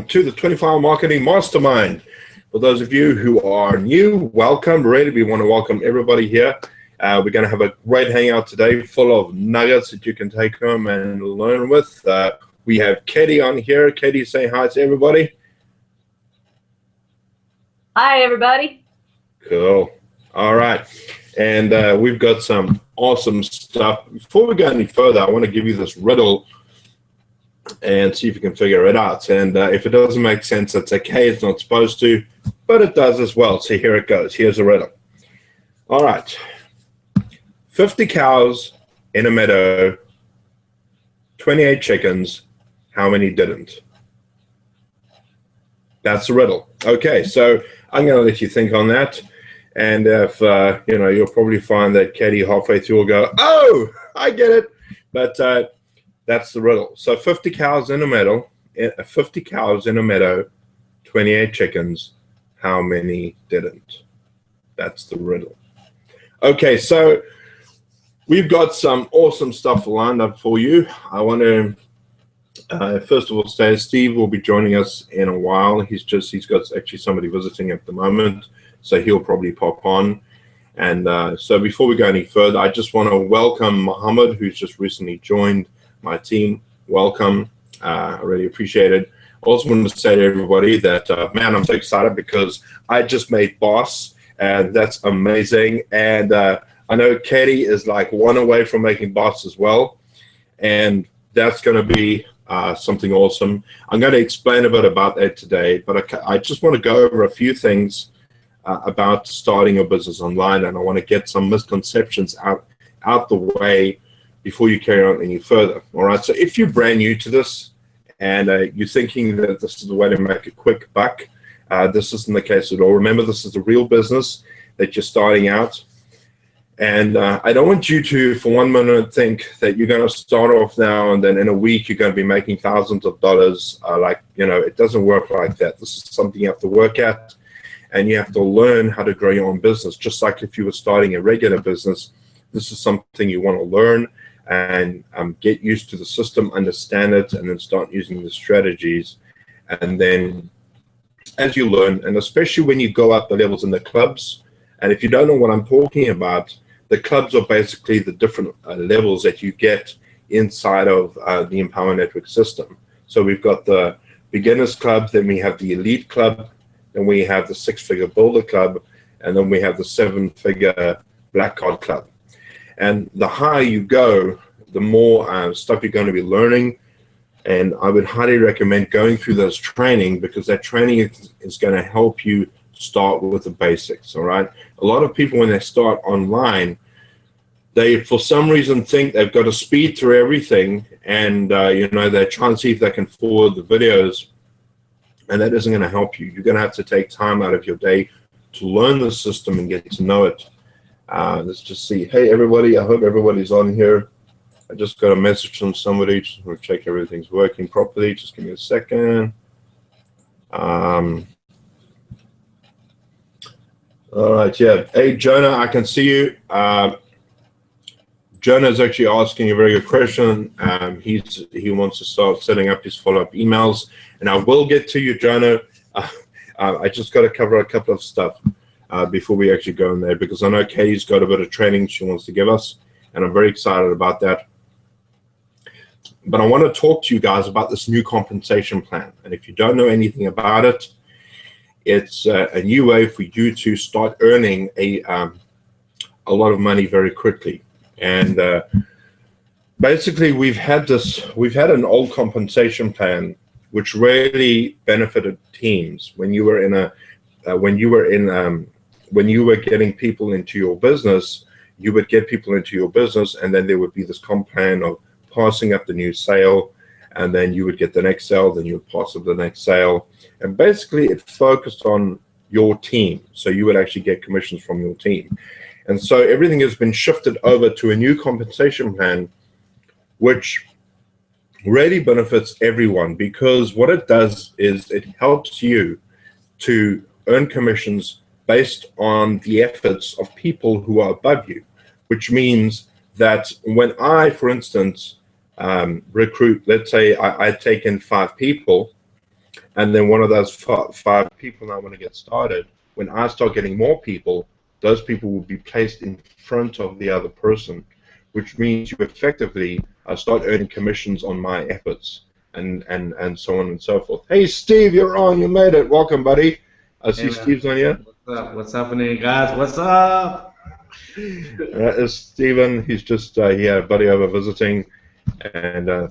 to the 24-Hour Marketing Mastermind. For those of you who are new, welcome. Really, we want to welcome everybody here. We're going to have a great hangout today full of nuggets that you can take home and learn with. We have Katie on here. Katie, say hi to everybody. Hi, everybody. Cool. All right. And we've got some awesome stuff. Before we go any further, I want to give you this riddle and see if you can figure it out. And if it doesn't make sense, that's okay. It's not supposed to, but it does as well. So here it goes. Here's a riddle. All right. 50 cows in a meadow, 28 chickens. How many didn't? That's the riddle. Okay, so I'm going to let you think on that. And if, you'll probably find that Katie halfway through will go, oh, I get it. But that's the riddle. So 50 cows in a meadow, 28 chickens. How many didn't? That's the riddle. Okay, so we've got some awesome stuff lined up for you. I want to first of all say Steve will be joining us in a while. He's got actually somebody visiting at the moment, so he'll probably pop on. And so before we go any further, I just want to welcome Mohammed, who's just recently joined my team. Welcome. I really appreciate it. I also want to say to everybody that, man, I'm so excited because I just made boss, and that's amazing. And I know Katie is like one away from making boss as well, and that's going to be something awesome. I'm going to explain a bit about that today, but I just want to go over a few things about starting a business online, and I want to get some misconceptions out the way before you carry on any further. All right, so if you're brand new to this and you're thinking that this is the way to make a quick buck, this isn't the case at all. Remember, this is a real business that you're starting out. And I don't want you to, for 1 minute, think that you're going to start off now and then in a week you're going to be making thousands of dollars. It doesn't work like that. This is something you have to work at, and you have to learn how to grow your own business. Just like if you were starting a regular business, this is something you want to learn and get used to the system, understand it, and then start using the strategies. And then as you learn, and especially when you go up the levels in the clubs, and if you don't know what I'm talking about, the clubs are basically the different levels that you get inside of the Empower Network system. So we've got the beginners club, then we have the elite club, then we have the 6-figure builder club, and then we have the 7-figure black card club. And the higher you go, the more stuff you're going to be learning. And I would highly recommend going through those training, because that training is going to help you start with the basics. All right. A lot of people, when they start online, they for some reason think they've got to speed through everything, and they try and see if they can forward the videos, and that isn't going to help you. You're going to have to take time out of your day to learn the system and get to know it. Let's just see. Hey everybody, I hope everybody's on here. I just got a message from somebody. Just want to check everything's working properly. Just give me a second. All right, yeah. Hey, Jonah, I can see you. Jonah is actually asking a very good question. He wants to start setting up his follow-up emails, and I will get to you, Jonah. I just got to cover a couple of stuff before we actually go in there, because I know Katie's got a bit of training she wants to give us, and I'm very excited about that. But I want to talk to you guys about this new compensation plan, and if you don't know anything about it, it's a new way for you to start earning a lot of money very quickly. And basically, we've had an old compensation plan which really benefited teams. When you were getting people into your business, you would get people into your business, and then there would be this comp plan of passing up the new sale, and then you would get the next sale, then you would pass up the next sale. And basically, it focused on your team. So you would actually get commissions from your team. And so everything has been shifted over to a new compensation plan, which really benefits everyone, because what it does is it helps you to earn commissions based on the efforts of people who are above you, which means that when I, for instance, recruit, let's say I take in 5 people, and then one of those five people now want to get started. When I start getting more people, those people will be placed in front of the other person, which means you effectively start earning commissions on my efforts, and so on and so forth. Hey, Steve, you're on. You made it. Welcome, buddy. I see Steve's on here. What's up? What's happening, guys? What's up? It's Steven. He's just he had a buddy over visiting, and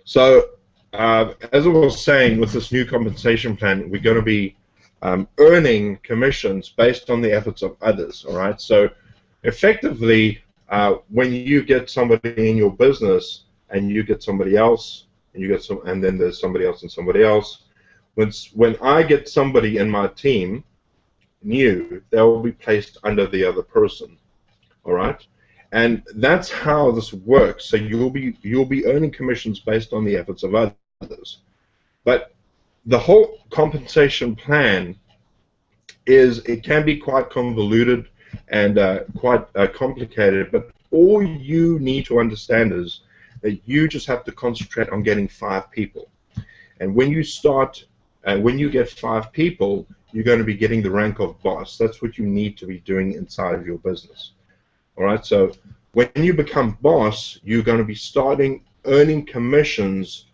so as I was saying, with this new compensation plan, we're going to be earning commissions based on the efforts of others. All right. So effectively, when you get somebody in your business, and you get somebody else, and you get and then there's somebody else and somebody else. When I get somebody in my team new, they will be placed under the other person. All right, and that's how this works. So you'll be earning commissions based on the efforts of others. But the whole compensation plan it can be quite convoluted and quite complicated. But all you need to understand is that you just have to concentrate on getting 5 people. And when you start, when you get 5 people, you're going to be getting the rank of boss. That's what you need to be doing inside of your business. All right. So when you become boss, you're going to be starting earning commissions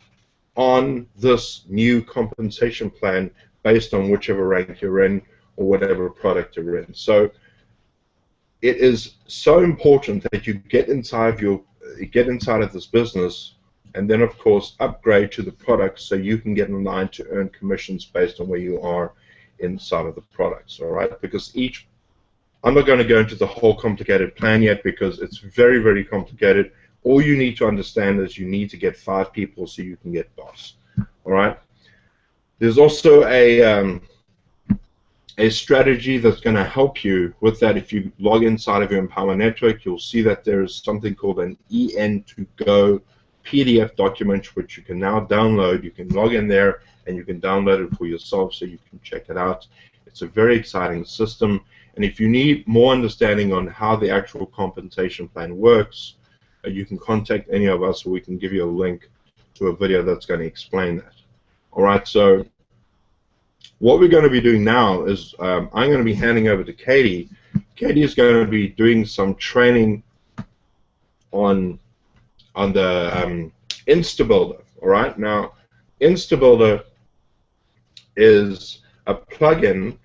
on this new compensation plan based on whichever rank you're in or whatever product you're in. So it is so important that you get inside of this business, and then of course upgrade to the product so you can get in line to earn commissions based on where you are inside of the products. All right, because I'm not going to go into the whole complicated plan yet because it's very, very complicated. All you need to understand is you need to get 5 people so you can get boss. All right. There's also a strategy that's going to help you with that. If you log inside of your Empower Network, you'll see that there's something called an EN2Go PDF document, which you can now download. You can log in there and you can download it for yourself so you can check it out. It's a very exciting system. And if you need more understanding on how the actual compensation plan works, you can contact any of us, or we can give you a link to a video that's going to explain that. All right, so what we're going to be doing now is I'm going to be handing over to Katie. Katie is going to be doing some training on the InstaBuilder. All right, now InstaBuilder is a plugin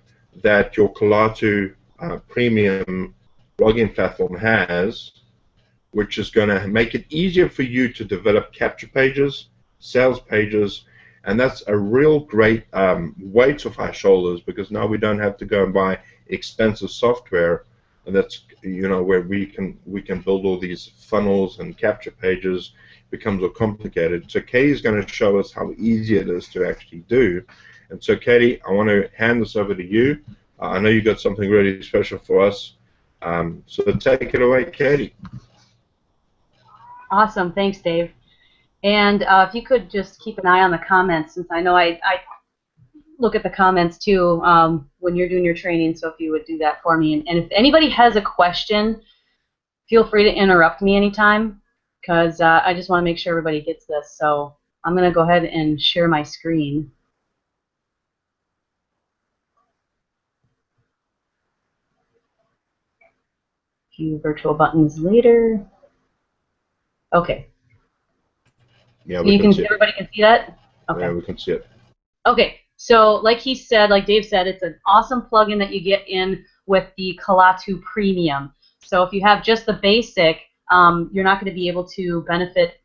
that your Kalatu premium login platform has, which is going to make it easier for you to develop capture pages, sales pages, and that's a real great weight off our shoulders, because now we don't have to go and buy expensive software, and that's where we can build all these funnels and capture pages. It becomes all complicated. So Katie's going to show us how easy it is to actually do. And so Katie, I want to hand this over to you. I know you got something really special for us. So take it away, Katie. Awesome. Thanks, Dave. And if you could just keep an eye on the comments, since I know I look at the comments too when you're doing your training, so if you would do that for me. And if anybody has a question, feel free to interrupt me anytime, because I just want to make sure everybody gets this. So I'm going to go ahead and share my screen. A few virtual buttons later. Okay. Yeah, we can see it. Everybody can see that? Okay. Yeah, we can see it. Okay, so like he said, like Dave said, it's an awesome plugin that you get in with the Kalatu Premium. So if you have just the basic, you're not going to be able to benefit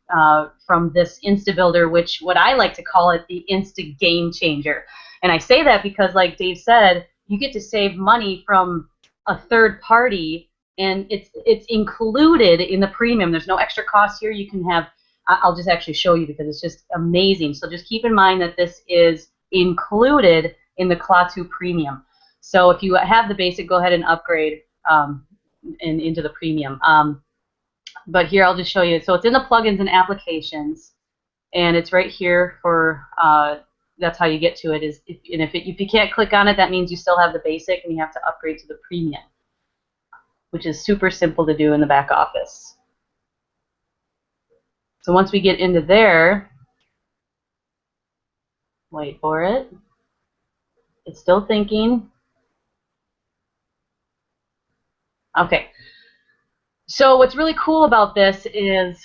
from this InstaBuilder, which what I like to call it the Insta Game Changer. And I say that because, like Dave said, you get to save money from a third party, and it's included in the premium. There's no extra cost here. You can have, I'll just actually show you because it's just amazing. So just keep in mind that this is included in the Kalatu Premium. So if you have the basic, go ahead and upgrade into the premium. But here I'll just show you. So it's in the plugins and applications, and it's right here for. That's how you get to it. If you can't click on it, that means you still have the basic, and you have to upgrade to the premium, which is super simple to do in the back office. So once we get into there, Wait for it. It's still thinking. Okay. So what's really cool about this is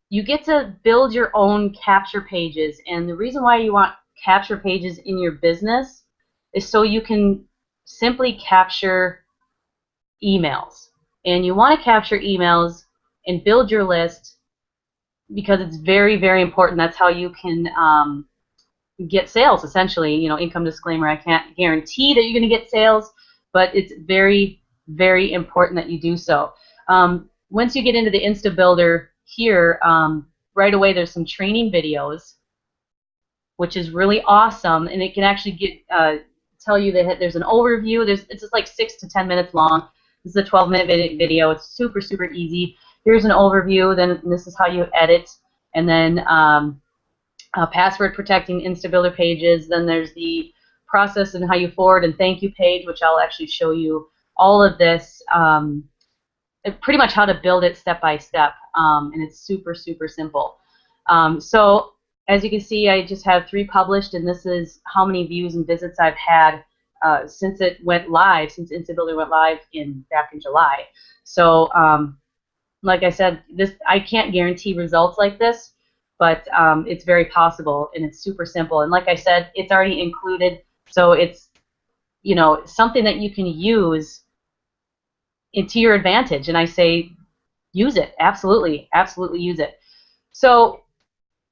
you get to build your own capture pages. And the reason why you want capture pages in your business is so you can simply capture emails. And you want to capture emails and build your list because it's very, very important. That's how you can get sales, essentially. You know, income disclaimer, I can't guarantee that you're going to get sales, but it's very, very important that you do so. Once you get into the Insta Builder here, right away there's some training videos, which is really awesome, and it can actually tell you that there's an overview. It's just like 6 to 10 minutes long. This is a 12-minute video. It's super, super easy. Here's an overview. Then this is how you edit, and then password protecting Insta Builder pages. Then there's the process and how you forward and thank you page, which I'll actually show you all of this. Pretty much how to build it step by step, and it's super, super simple. So as you can see, I just have 3 published, and this is how many views and visits I've had since it went live, since Insta Builder went live back in July. So like I said, I can't guarantee results like this, but it's very possible, and it's super simple. And like I said, it's already included, so it's, you know, something that you can use to your advantage. And I say use it. Absolutely, absolutely use it. So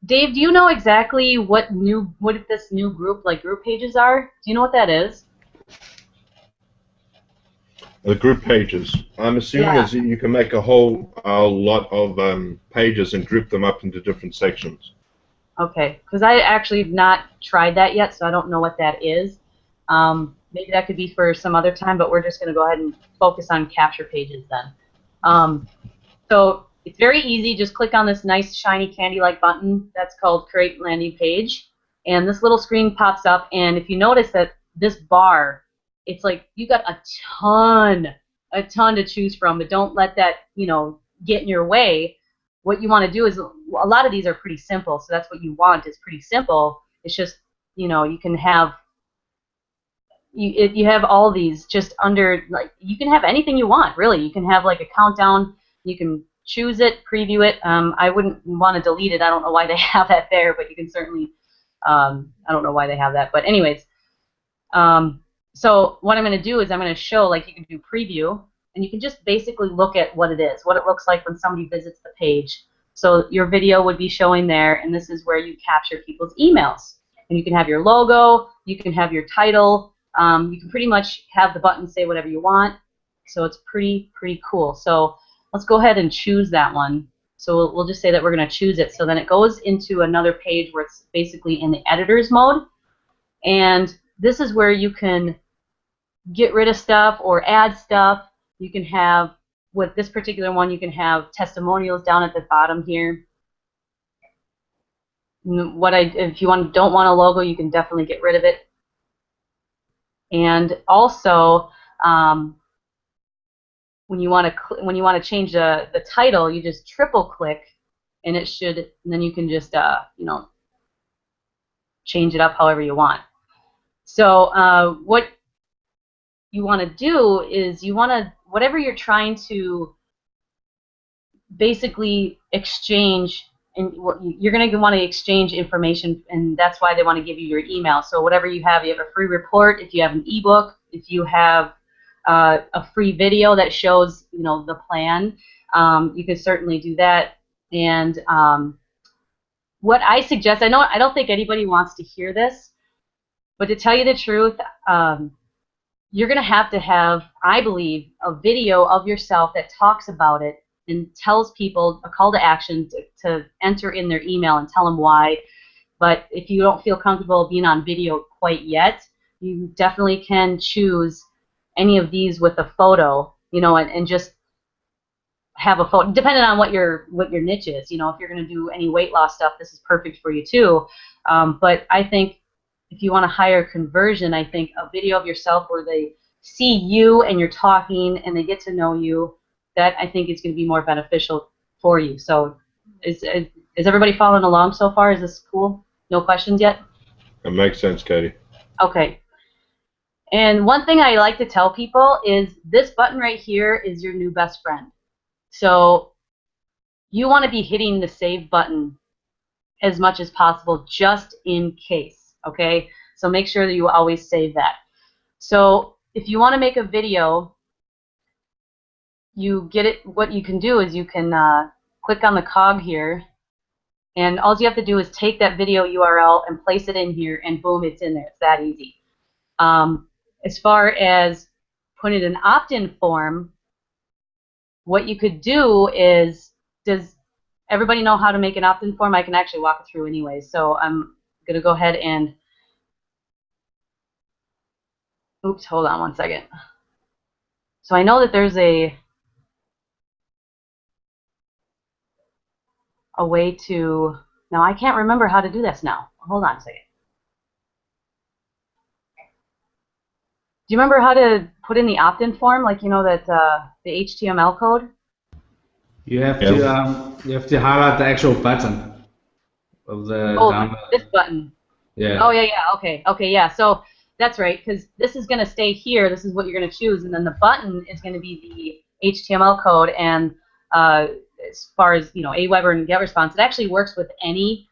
Dave, do you know exactly what this new group, like group pages are? Do you know what that is? The group pages. I'm assuming Yeah. is that you can make a whole lot of pages and group them up into different sections. Okay, because I actually have not tried that yet, so I don't know what that is. Maybe that could be for some other time, but we're just going to go ahead and focus on capture pages then. So it's very easy. Just click on this nice shiny candy-like button that's called Create Landing Page, and this little screen pops up. And if you notice that this bar, it's like you got a ton to choose from, but don't let that, you know, get in your way. What you want to do is, a lot of these are pretty simple, so that's what you want. It's pretty simple. It's just, you know, you can have you have all these just under, like, you can have anything you want, really. You can have like a countdown. You can choose it, preview it. I wouldn't want to delete it. I don't know why they have that there, but you can certainly, I don't know why they have that. But anyways, so what I'm going to do is I'm going to show, like, you can do preview, and you can just basically look at what it is, what it looks like when somebody visits the page. So your video would be showing there, and this is where you capture people's emails. And you can have your logo, you can have your title, you can pretty much have the button say whatever you want. So it's pretty cool. So let's go ahead and choose that one. So we'll just say that we're going to choose it. So then it goes into another page where it's basically in the editor's mode. And this is where you can get rid of stuff or add stuff. You can have, with this particular one, you can have testimonials down at the bottom here. If you don't want a logo, you can definitely get rid of it. And also, when you want to change the title, you just triple click, and it should, and then you can just you know, change it up however you want. So what you want to do is you want to, whatever you're trying to basically exchange, and you're going to want to exchange information, and that's why they want to give you your email. So whatever you have a free report, if you have an ebook, if you have a free video that shows, you know, the plan, you can certainly do that. And what I suggest, I don't think anybody wants to hear this, but to tell you the truth, you're going to have, I believe, a video of yourself that talks about it and tells people a call to action to enter in their email and tell them why. But if you don't feel comfortable being on video quite yet, you definitely can choose any of these with a photo, you know, and just have a photo, depending on what your niche is. You know, if you're going to do any weight loss stuff, this is perfect for you too. But I think if you want a higher conversion, I think a video of yourself where they see you and you're talking and they get to know you, that I think is going to be more beneficial for you. So is everybody following along so far? Is this cool? No questions yet? That makes sense, Katie. Okay. And one thing I like to tell people is this button right here is your new best friend. So you want to be hitting the save button as much as possible just in case, okay? So make sure that you always save that. So if you want to make a video, you get it. What you can do is you can click on the cog here, and all you have to do is take that video URL and place it in here, and boom, it's in there. It's that easy. As far as putting an opt-in form, what you could do is, does everybody know how to make an opt-in form? I can actually walk it through anyway. So I'm going to go ahead and, oops, hold on one second. So I know that there's a way to, now I can't remember how to do this now. Hold on a second. Do you remember how to put in the opt-in form, like you know that the HTML code? You have to highlight the actual button of the download. This button. Yeah. Oh yeah. Okay, yeah. So that's right, because this is going to stay here. This is what you're going to choose, and then the button is going to be the HTML code. And as far as Aweber and GetResponse, it actually works with any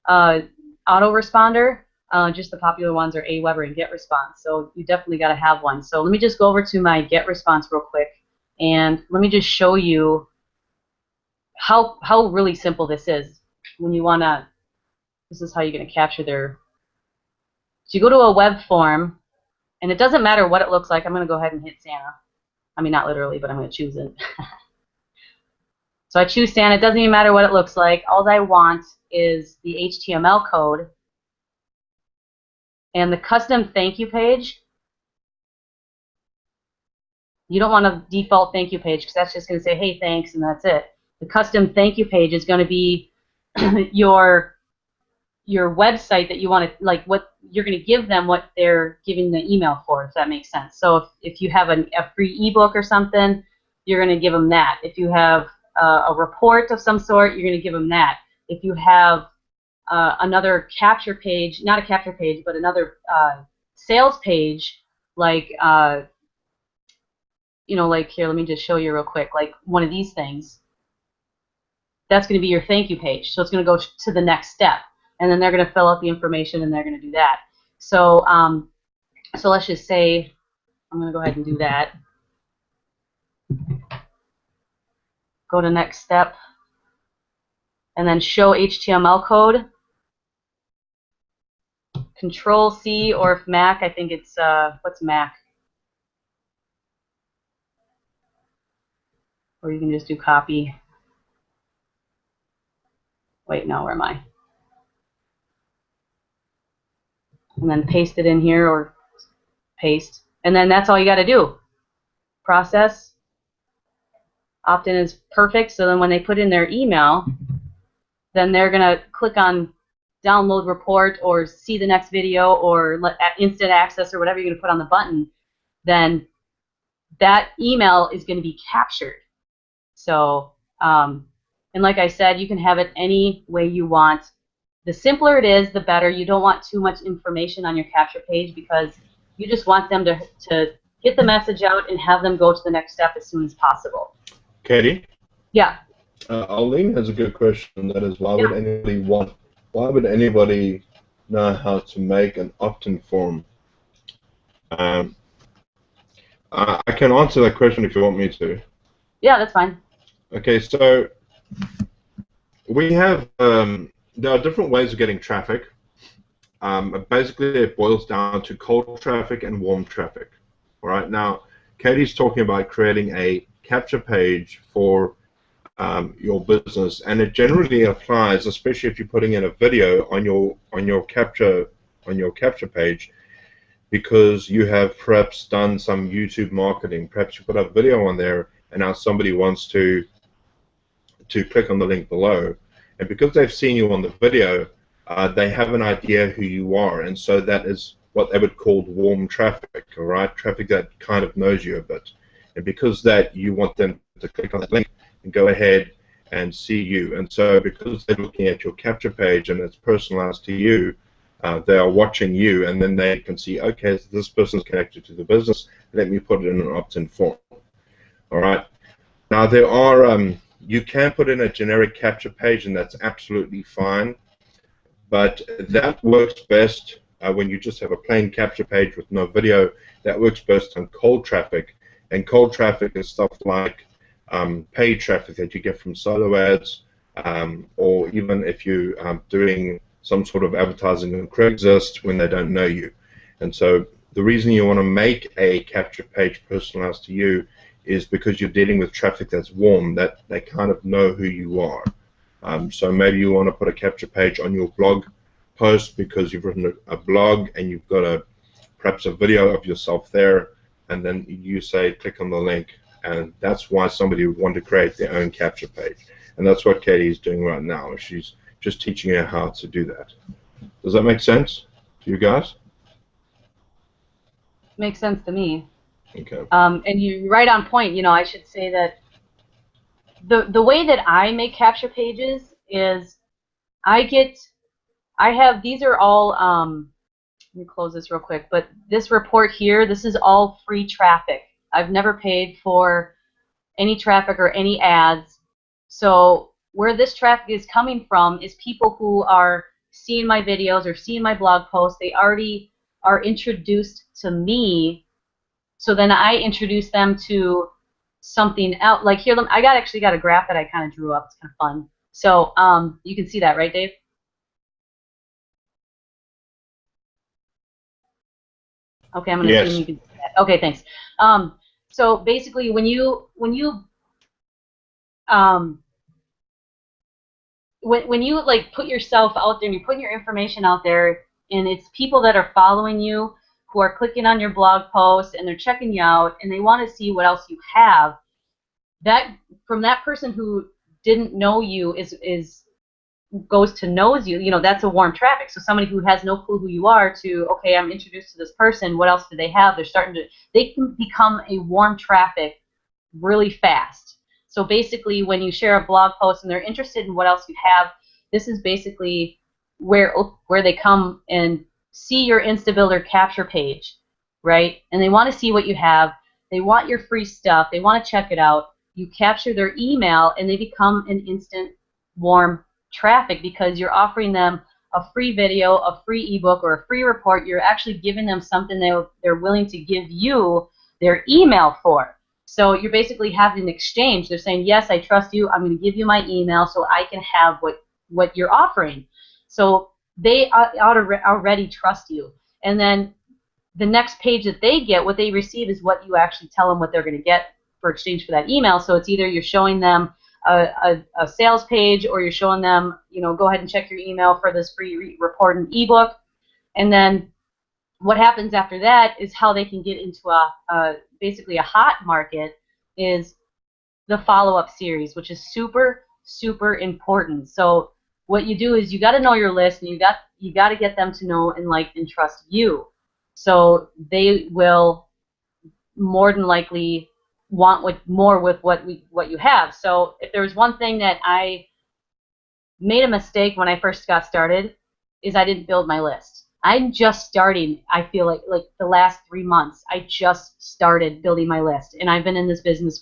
autoresponder. Just the popular ones are Aweber and GetResponse. So you definitely got to have one. So let me just go over to my GetResponse real quick, and let me just show you how really simple this is. When you want to, this is how you're going to capture their. So you go to a web form, and it doesn't matter what it looks like. I'm going to go ahead and hit Santa. I mean, not literally, but I'm going to choose it. So I choose Santa. It doesn't even matter what it looks like. All I want is the HTML code and the custom thank you page. You don't want a default thank you page because that's just going to say, hey, thanks, and that's it. The custom thank you page is going to be your website that you want to, like, what you're going to give them, what they're giving the email for, if that makes sense. So if you have a free ebook or something, you're going to give them that. If you have a report of some sort, you're going to give them that. If you have another capture page, not a capture page, but another sales page, like, like here, let me just show you real quick, like one of these things, that's going to be your thank you page. So it's going to go to the next step. And then they're going to fill out the information, and they're going to do that. So, so let's just say I'm going to go ahead and do that. Go to next step, and then show HTML code. Control C, or if Mac, I think it's what's Mac? Or you can just do copy. Wait, no, where am I? And then paste it in here, or paste. And then that's all you got to do. Process. Opt-in is perfect, so then when they put in their email, then they're going to click on download report or see the next video or instant access or whatever you're going to put on the button. Then that email is going to be captured. So, and like I said, you can have it any way you want. The simpler it is, the better. You don't want too much information on your capture page because you just want them to get the message out and have them go to the next step as soon as possible. Katie? Yeah. Arlene has a good question. That is, why would anybody know how to make an opt-in form? I can answer that question if you want me to. Yeah, that's fine. Okay, so we have there are different ways of getting traffic. Basically, it boils down to cold traffic and warm traffic. All right. Now, Katie's talking about creating a capture page for your business, and it generally applies, especially if you're putting in a video on your capture page, because you have perhaps done some YouTube marketing. Perhaps you put a video on there, and now somebody wants to click on the link below, and because they've seen you on the video, they have an idea who you are, and so that is what they would call warm traffic, all right? Traffic that kind of knows you a bit, and because that, you want them to click on that link and go ahead and see you. And so because they're looking at your capture page and it's personalized to you, they are watching you, and then they can see, okay, so this person's connected to the business, let me put it in an opt-in form. All right. Now there are, you can put in a generic capture page, and that's absolutely fine, but that works best when you just have a plain capture page with no video. That works best on cold traffic, and cold traffic is stuff like paid traffic that you get from solo ads, or even if you're doing some sort of advertising on Craigslist when they don't know you. And so the reason you want to make a capture page personalized to you is because you're dealing with traffic that's warm, that they kind of know who you are. So maybe you want to put a capture page on your blog post because you've written a blog and you've got perhaps a video of yourself there, and then you say click on the link, and that's why somebody would want to create their own capture page. And that's what Katie is doing right now. She's just teaching you how to do that. Does that make sense to you guys? Makes sense to me. Okay. And you're right on point. You know, I should say that the way that I make capture pages is these are all, let me close this real quick, but this report here, this is all free traffic. I've never paid for any traffic or any ads. So where this traffic is coming from is people who are seeing my videos or seeing my blog posts. They already are introduced to me, so then I introduce them to something else. Like here, I actually got a graph that I kind of drew up. It's kind of fun. So you can see that, right, Dave? Okay, I'm going to assume you can see that. Okay, thanks. So basically, when you like put yourself out there and you're putting your information out there, and it's people that are following you who are clicking on your blog post and they're checking you out and they want to see what else you have, that from that person who didn't know you goes to knows you, you know, that's a warm traffic. So somebody who has no clue who you are to, okay, I'm introduced to this person, what else do they have? They can become a warm traffic really fast. So basically, when you share a blog post and they're interested in what else you have, this is basically where they come and see your InstaBuilder capture page, right? And they want to see what you have. They want your free stuff. They want to check it out. You capture their email, and they become an instant warm traffic because you're offering them a free video, a free ebook, or a free report. You're actually giving them something they're willing to give you their email for. So you're basically having an exchange. They're saying, yes, I trust you. I'm going to give you my email so I can have what you're offering. So they already trust you. And then the next page that they get, what they receive is what you actually tell them what they're going to get for exchange for that email. So it's either you're showing them a sales page, or you're showing them, you know, go ahead and check your email for this free report and ebook. And then what happens after that is how they can get into basically a hot market is the follow-up series, which is super, super important. So what you do is you got to know your list, and you got to get them to know and like and trust you. So they will more than likely want more with what you have. So if there was one thing that I made a mistake when I first got started, is I didn't build my list. I'm just starting. I feel like the last 3 months, I just started building my list, and I've been in this business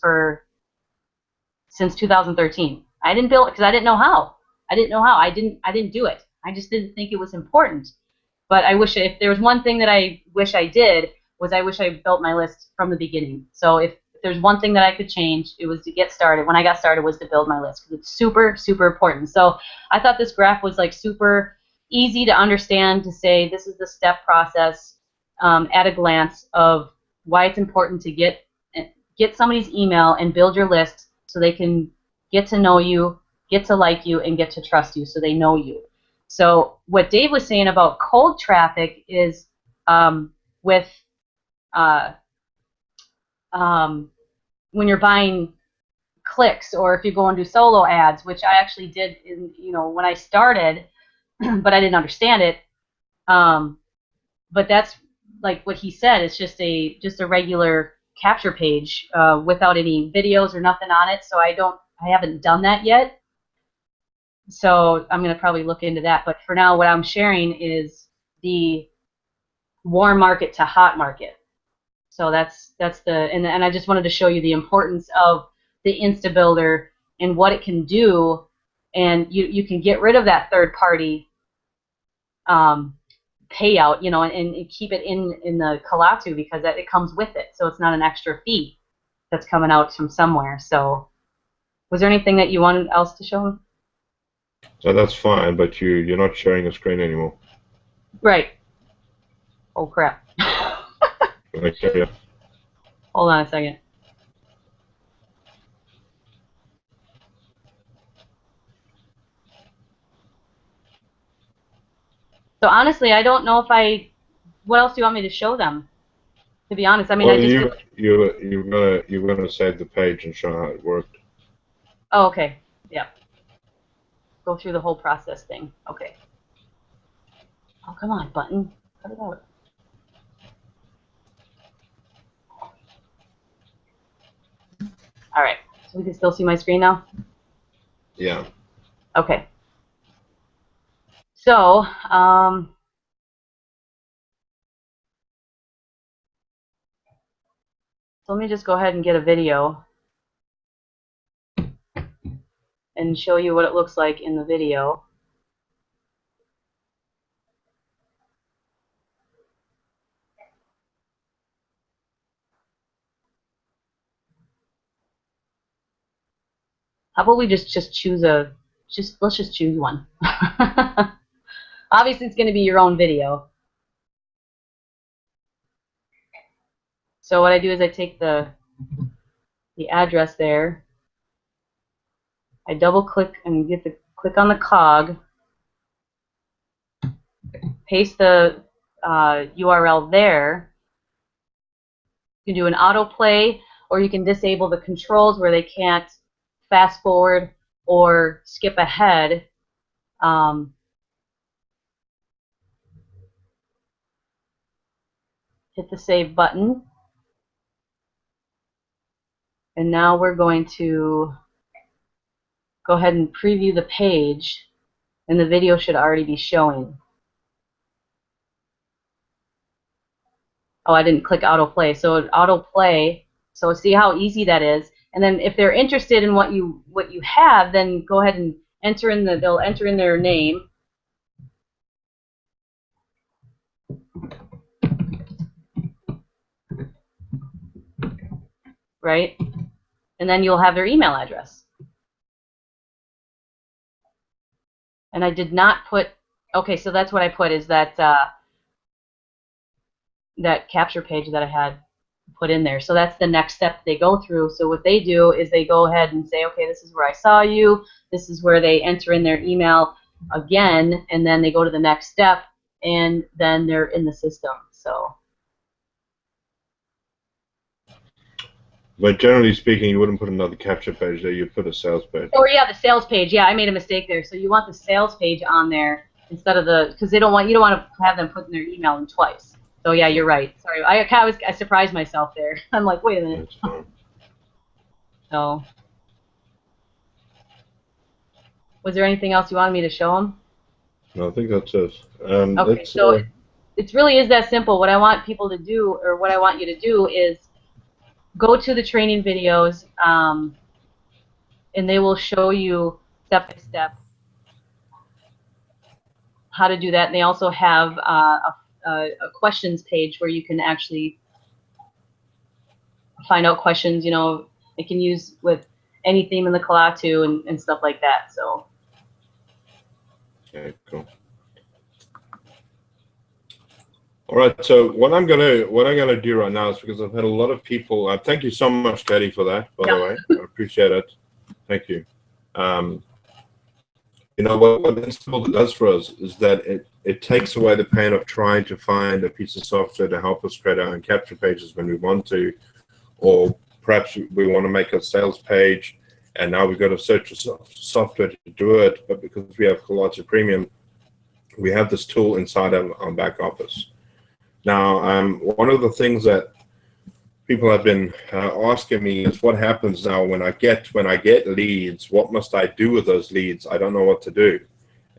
since 2013. I didn't build it because I didn't know how. I didn't do it. I just didn't think it was important. But I wish, if there was one thing that I wish I did, was I wish I built my list from the beginning. So if there's one thing that I could change, it was to get started. When I got started, was to build my list, because it's super, super important. So I thought this graph was like super easy to understand, to say this is the step process at a glance of why it's important to get somebody's email and build your list so they can get to know you, get to like you, and get to trust you so they know you. So what Dave was saying about cold traffic is with when you're buying clicks, or if you go and do solo ads, which I actually did when I started, but I didn't understand it. But that's like what he said. It's just a regular capture page without any videos or nothing on it. So I haven't done that yet. So I'm going to probably look into that. But for now, what I'm sharing is the warm market to hot market. So that's and I just wanted to show you the importance of the InstaBuilder and what it can do, and you can get rid of that third party payout, and keep it in the Kalatu because it comes with it, so it's not an extra fee that's coming out from somewhere. So was there anything that you wanted else to show him? So that's fine, but you're not sharing a screen anymore. Right. Oh crap. Okay, yeah. Hold on a second. So honestly, I don't know if what else do you want me to show them? To be honest, I mean, Well, I just you're gonna save the page and show how it worked. Oh, okay. Yeah. Go through the whole process thing. Okay. Oh, come on, button. Cut it out. All right. So we can still see my screen now? Yeah. Okay. So, let me just go ahead and get a video and show you what it looks like in the video. How about we just choose let's just choose one. Obviously, it's going to be your own video. So what I do is I take the address there. I double click and click on the cog. Paste the URL there. You can do an autoplay, or you can disable the controls where they can't fast forward or skip ahead. Hit the save button. And now we're going to go ahead and preview the page, and the video should already be showing. Oh, I didn't click autoplay. So autoplay. So see how easy that is. And then if they're interested in what you have, then go ahead and enter in they'll enter in their name. Right? And then you'll have their email address. And I did not put, okay, so that's what I put is that that capture page that I had put in there. So that's the next step they go through. So what they do is they go ahead and say, okay, this is where I saw you. This is where they enter in their email again, and then they go to the next step, and then they're in the system. So. But generally speaking, you wouldn't put another capture page there. You'd put a sales page. Oh yeah, the sales page. Yeah, I made a mistake there. So you want the sales page on there instead of because you don't want to have them put in their email in twice. So yeah, you're right. Sorry, I surprised myself there. I'm like, wait a minute. That's fine. So, was there anything else you wanted me to show them? No, I think that's it. Okay, so it really is that simple. What I want people to do, or what I want you to do, is go to the training videos, and they will show you step by step how to do that. And they also have a questions page where you can actually find out questions. It can use with any theme in the Kalatu and stuff like that. So. Okay, cool. All right. So what I'm gonna do right now is, because I've had a lot of people. Thank you so much, Katie, for that. By the way, I appreciate it. Thank you. What InstaBuilder does for us is that it takes away the pain of trying to find a piece of software to help us create our own capture pages when we want to, or perhaps we want to make a sales page, and now we've got to search for software to do it. But because we have Kalatu Premium, we have this tool inside our back office. Now, one of the things that people have been asking me is what happens now when I get leads. What must I do with those leads? I don't know what to do.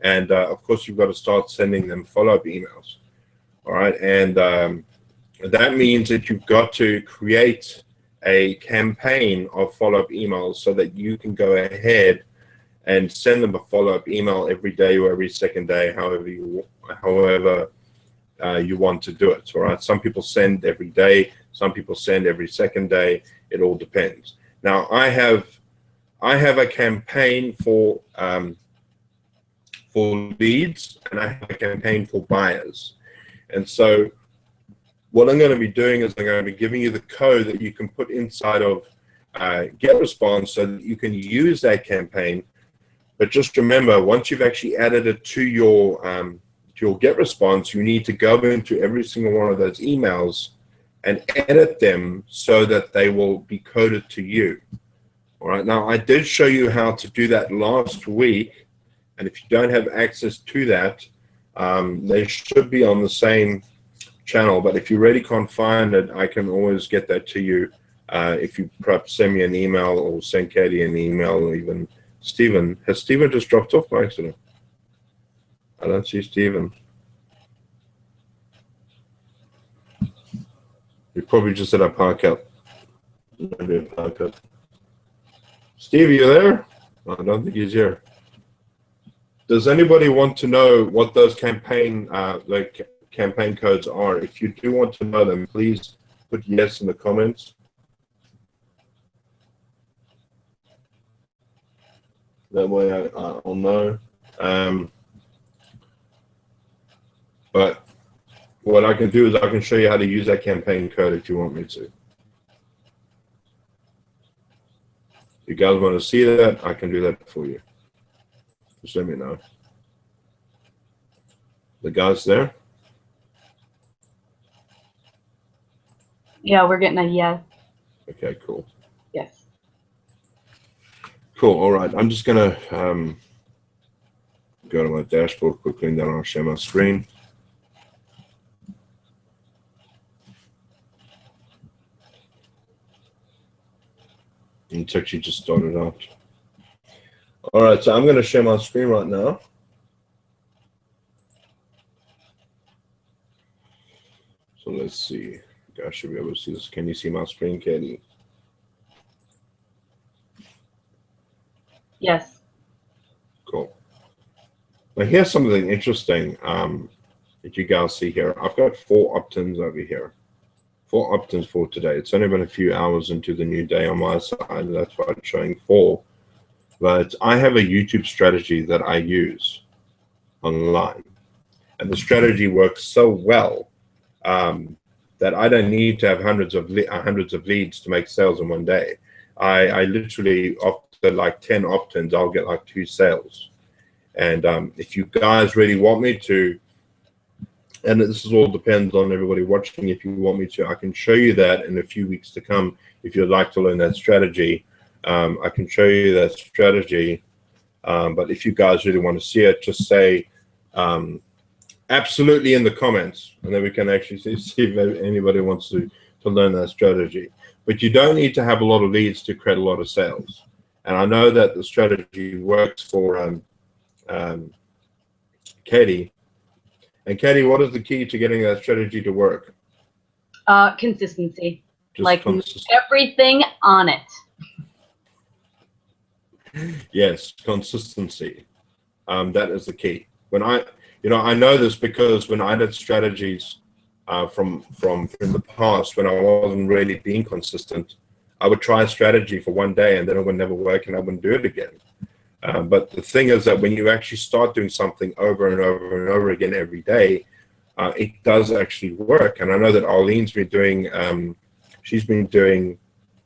And of course, you've got to start sending them follow-up emails. All right, and that means that you've got to create a campaign of follow-up emails so that you can go ahead and send them a follow-up email every day or every second day, however you want to do it. All right. Some people send every day. Some people send every second day. It all depends. Now, I have a campaign for leads, and I have a campaign for buyers. And so, what I'm going to be doing is I'm going to be giving you the code that you can put inside of GetResponse so that you can use that campaign. But just remember, once you've actually added it to your GetResponse, you need to go into every single one of those emails and edit them so that they will be coded to you. All right. Now, I did show you how to do that last week, and if you don't have access to that, they should be on the same channel. But if you really can't find it, I can always get that to you. If you perhaps send me an email or send Katie an email, or even Stephen. Has Stephen just dropped off by accident? I don't see Stephen. We probably just at a park out. Maybe a park out. Steve, are you there? I don't think he's here. Does anybody want to know what those campaign codes are? If you do want to know them, please put yes in the comments. That way I'll know. But what I can do is I can show you how to use that campaign code if you want me to. If you guys want to see that, I can do that for you. Just let me know. The guys there? Yeah, we're getting a yes. Okay, cool. Yes. Cool. All right. I'm just going to go to my dashboard quickly, and then I'll share my screen. It's actually just started out. All right, so I'm going to share my screen right now. So let's see. You guys should be able to see this. Can you see my screen, Katie? Yes. Cool. Now here's something interesting that you guys see here. I've got 4 opt-ins over here. 4 opt-ins for today. It's only been a few hours into the new day on my side. That's why I'm showing 4. But I have a YouTube strategy that I use online. And the strategy works so well that I don't need to have hundreds of leads to make sales in one day. I literally, after like 10 opt-ins, I'll get like 2 sales. And if you guys really want me to, and this is all depends on everybody watching, if you want me to, I can show you that in a few weeks to come. If you'd like to learn that strategy, I can show you that strategy. But if you guys really want to see it, just say absolutely in the comments, and then we can actually see if anybody wants to learn that strategy. But you don't need to have a lot of leads to create a lot of sales. And I know that the strategy works for Katie. And Katie, what is the key to getting that strategy to work? Consistency. Just like everything on it. Yes, consistency. That is the key. When I know this because when I did strategies from the past, when I wasn't really being consistent, I would try a strategy for one day and then it would never work and I wouldn't do it again. But the thing is that when you actually start doing something over and over and over again every day, it does actually work. And I know that Arlene's been doing, she's been doing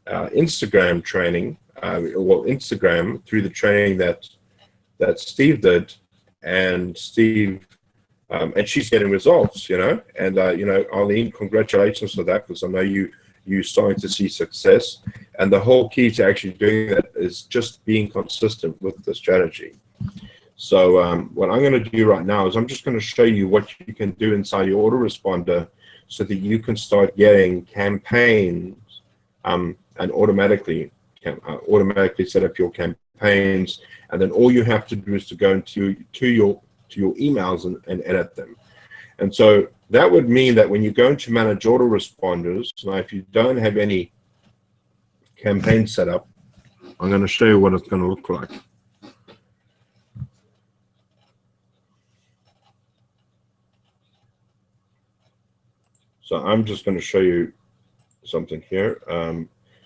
Instagram training, Instagram through the training that Steve did, and Steve, and she's getting results, and Arlene, congratulations for that, because I know you're starting to see success. And the whole key to actually doing that is just being consistent with the strategy. So what I'm going to do right now is I'm just going to show you what you can do inside your autoresponder so that you can start getting campaigns and automatically set up your campaigns, and then all you have to do is to go into your emails and edit them. And so that would mean that when you go into manage autoresponders, now if you don't have any campaign set up, I'm going to show you what it's going to look like. So I'm just going to show you something here.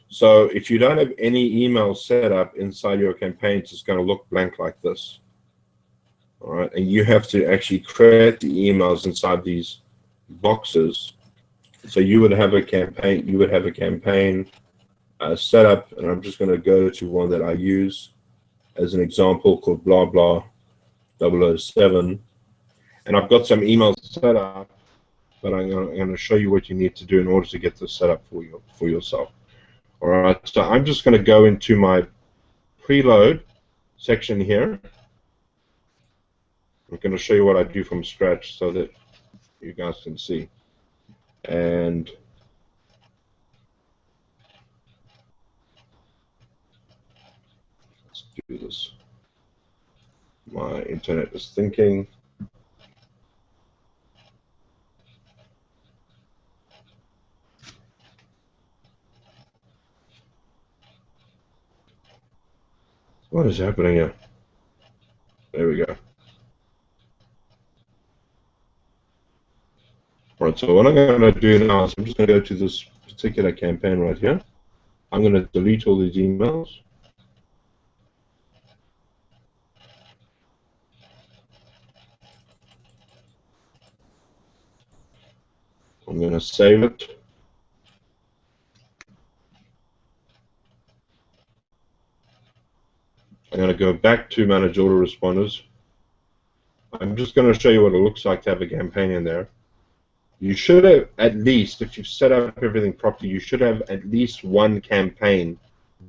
So if you don't have any emails set up inside your campaigns, it's going to look blank like this. All right, and you have to actually create the emails inside these boxes. So you would have a campaign. Set up, and I'm just going to go to one that I use as an example called blah blah 007, and I've got some emails set up, but I'm going to show you what you need to do in order to get this set up for yourself. All right, so I'm just going to go into my preload section here. I'm going to show you what I do from scratch so that you guys can see. And let's do this. My internet is thinking. What is happening here? There we go. All right, so what I'm going to do now is I'm just going to go to this particular campaign right here. I'm going to delete all these emails. I'm going to save it. I'm going to go back to manage autoresponders. I'm just going to show you what it looks like to have a campaign in there. You should have at least, if you've set up everything properly, you should have at least one campaign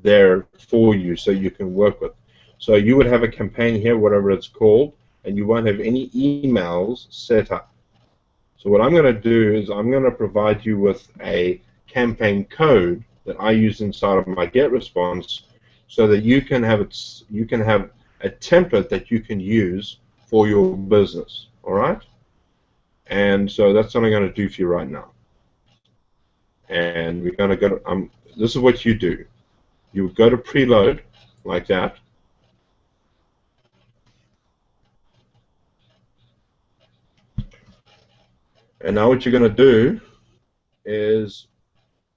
there for you so you can work with. So you would have a campaign here, whatever it's called, and you won't have any emails set up. So what I'm going to do is I'm going to provide you with a campaign code that I use inside of my GetResponse so that you can have a template that you can use for your business. All right? And so that's what I'm going to do for you right now. And we're going to go. This is what you do. You would go to preload like that. And now what you're going to do is,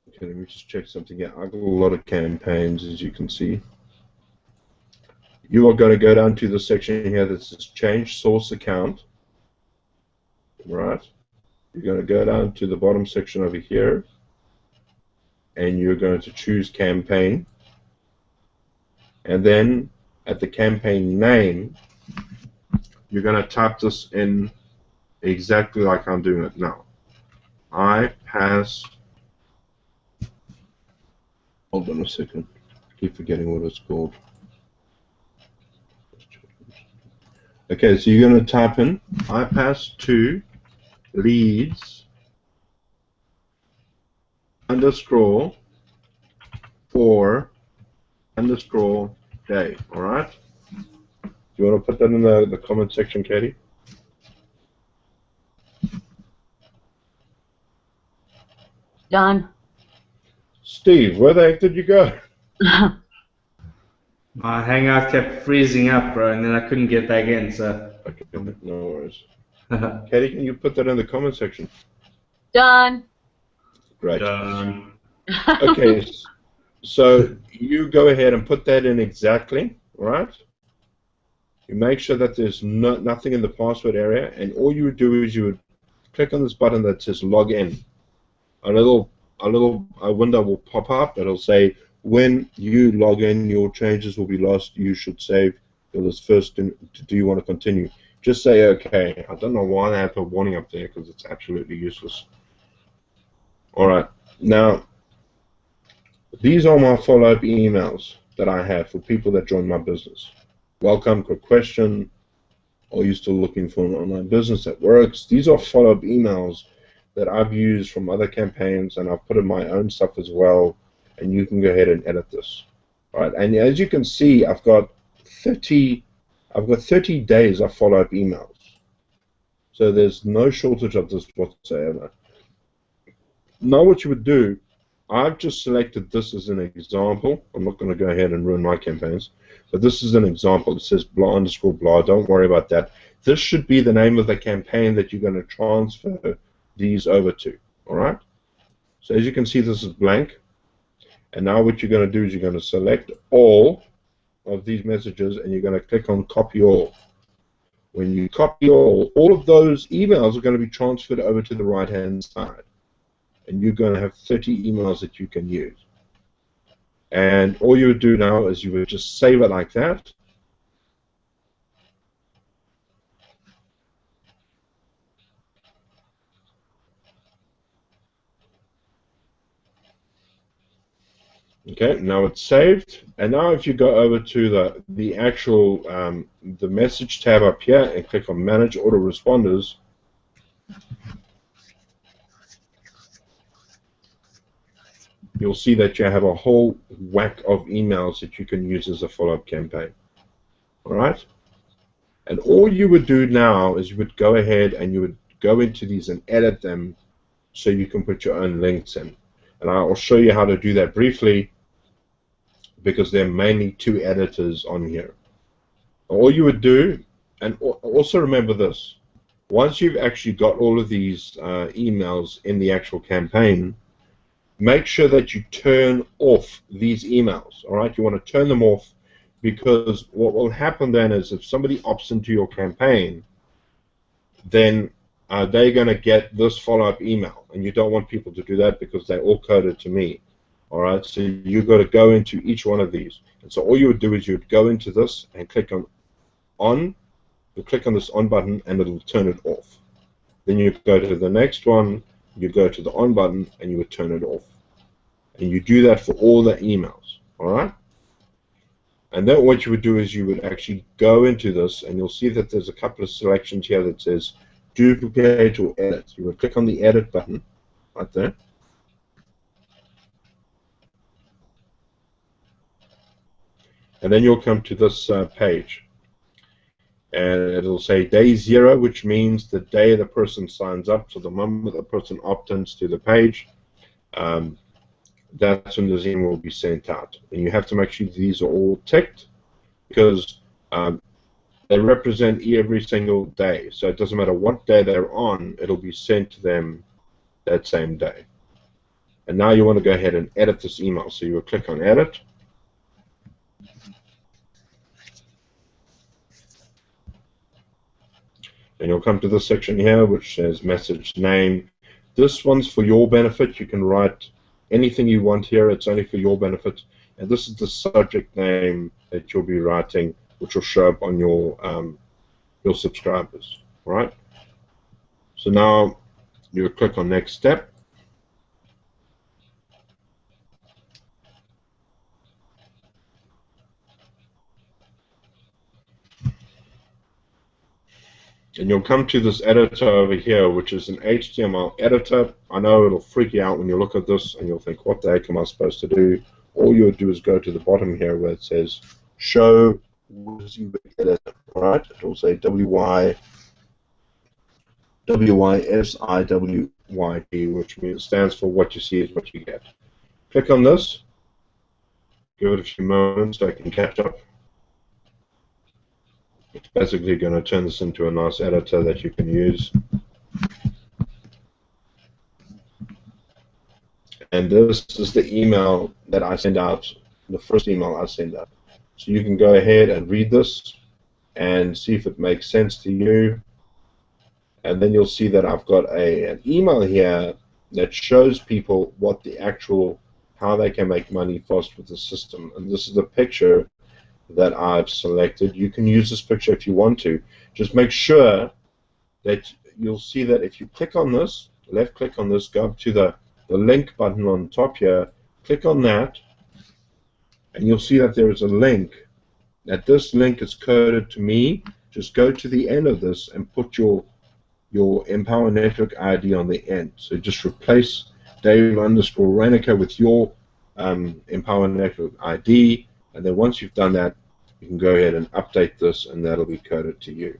okay, let me just check something out. I've got a lot of campaigns, as you can see. You are going to go down to the section here that says change source account. Right? You're going to go down to the bottom section over here, and you're going to choose campaign. And then at the campaign name, you're going to type this in exactly like I'm doing it now. I pass. Hold on a second. I keep forgetting what it's called. Okay, so you're going to type in I pass to leads _ for _ day. All right? Do you want to put that in the comment section, Katie? Done. Steve, where the heck did you go? My Hangout kept freezing up, bro, and then I couldn't get back in, so. Okay, no worries. Katie, can you put that in the comment section? Done. Great. Done. Okay, so you go ahead and put that in exactly, right? You make sure that there's nothing in the password area, and all you would do is you would click on this button that says log in. A window will pop up. It'll say, when you log in, your changes will be lost. You should save. Do you want to continue? Just say okay. I don't know why they have a warning up there because it's absolutely useless. All right. Now, these are my follow-up emails that I have for people that join my business. Welcome, quick question. Are you still looking for an online business that works? These are follow-up emails that I've used from other campaigns, and I've put in my own stuff as well. and you can go ahead and edit this. All right, and as you can see, I've got 30 days of follow-up emails. So there's no shortage of this whatsoever. Now what you would do, I've just selected this as an example. I'm not going to go ahead and ruin my campaigns, but this is an example. It says blah underscore blah. Don't worry about that. This should be the name of the campaign that you're going to transfer these over to. All right? So as you can see, this is blank. And now what you're going to do is you're going to select all of these messages, and you're going to click on copy all. When you copy all of those emails are going to be transferred over to the right-hand side. And you're going to have 30 emails that you can use. And all you would do now is you would just save it like that. Okay, now it's saved. And now if you go over to the actual the message tab up here and click on Manage Autoresponders, you'll see that you have a whole whack of emails that you can use as a follow-up campaign. All right? And all you would do now is you would go ahead and you would go into these and edit them so you can put your own links in. And I'll show you how to do that briefly, because there are mainly two editors on here. All you would do, and also remember this, once you've actually got all of these emails in the actual campaign, make sure that you turn off these emails. All right, you want to turn them off, because what will happen then is if somebody opts into your campaign, then they're going to get this follow-up email, and you don't want people to do that because they're all coded to me. All right, so you've got to go into each one of these. And so all you would do is you would go into this and click on. You click on this on button, and it'll turn it off. Then you go to the next one, you go to the on button, and you would turn it off. And you do that for all the emails. All right. And then what you would do is you would actually go into this, and you'll see that there's a couple of selections here that says duplicate or edit. You would click on the edit button right there. And then you'll come to this page, and it'll say day 0, which means the day the person signs up. So the moment the person opts to the page, that's when the email will be sent out. And you have to make sure these are all ticked, because they represent every single day. So it doesn't matter what day they're on, it'll be sent to them that same day. And now you want to go ahead and edit this email. So you will click on edit. And you'll come to this section here, which says message name. This one's for your benefit. You can write anything you want here. It's only for your benefit. And this is the subject name that you'll be writing, which will show up on your subscribers. All right. So now you click on next step. And you'll come to this editor over here, which is an HTML editor. I know it'll freak you out when you look at this, and you'll think, what the heck am I supposed to do? All you'll do is go to the bottom here where it says show WYSIWYG editor. All right? It will say WYSIWYG, which stands for what you see is what you get. Click on this. Give it a few moments so I can catch up. It's basically going to turn this into a nice editor that you can use. And this is the email that I send out, the first email I send out. So you can go ahead and read this and see if it makes sense to you. And then you'll see that I've got an email here that shows people what the actual, how they can make money fast with the system. And this is the picture that I've selected. You can use this picture if you want to. Just make sure that you'll see that if you click on this, left click on this, go up to the link button on top here, click on that, and you'll see that there is a link. That this link is coded to me. Just go to the end of this and put your Empower Network ID on the end. So just replace Dave_Reinecker with your Empower Network ID, and then once you've done that, you can go ahead and update this, and that'll be coded to you.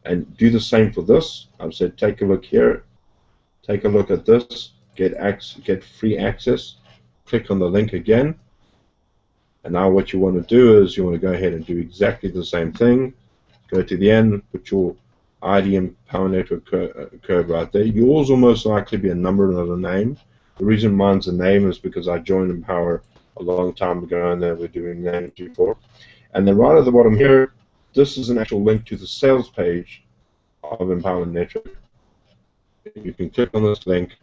And do the same for this. I've said take a look here, take a look at this, get free access, click on the link again, and now what you want to do is you want to go ahead and do exactly the same thing. Go to the end, put your ID Empower Network code right there. Yours will most likely be a number, not a name. The reason mine's a name is because I joined Empower a long time ago, and they were doing names before. And then right at the bottom here, this is an actual link to the sales page of Empower Network. You can click on this link